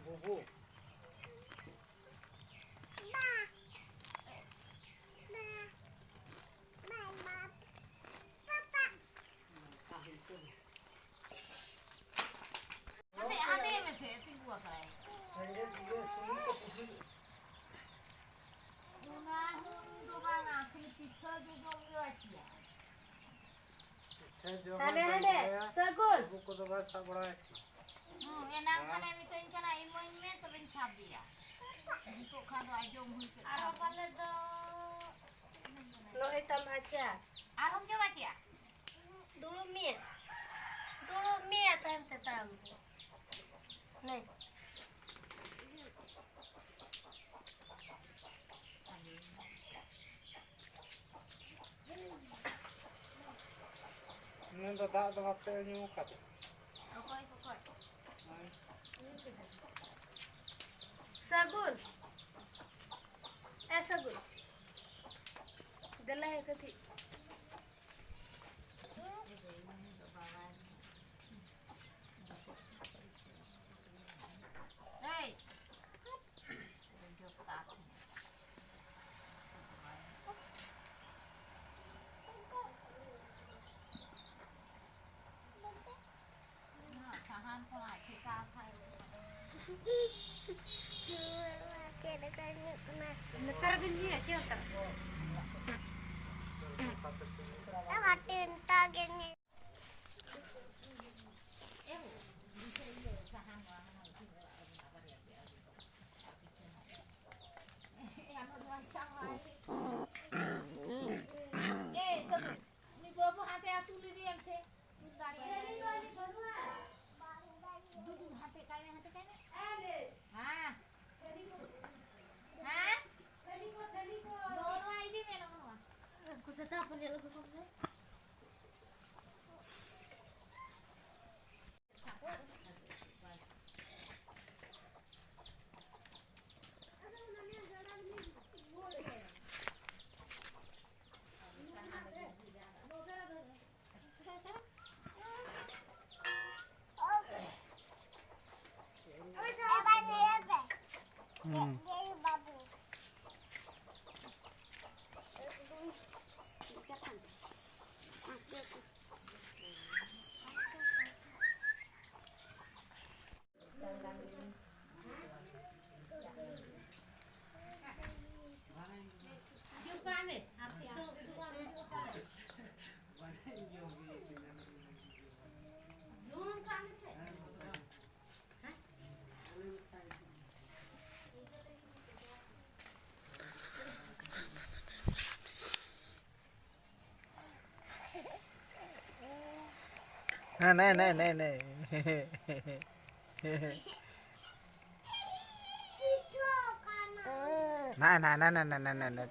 Bubu. Sagun. Buku tu bahasa berai. Enam kali itu incana imun me tu bin sabia. Untuk kado ajong hui. Arom kali tu. No hitam aja. Arom je baca. Dulu mie tam. Nih. Ini dah tak ada apa yang nyukat. Pokok. Sagun. Sagun. Dalah kati. Hey. Ntar gini aja tak. Matiin tagenya. Ni babu hati atuli ni yang se. Duduk hati kami. Hah? Dono ini mana? Aku sedap pun dia lagu kau. Này. नाही नाही नाही नाही नाही नाही नाही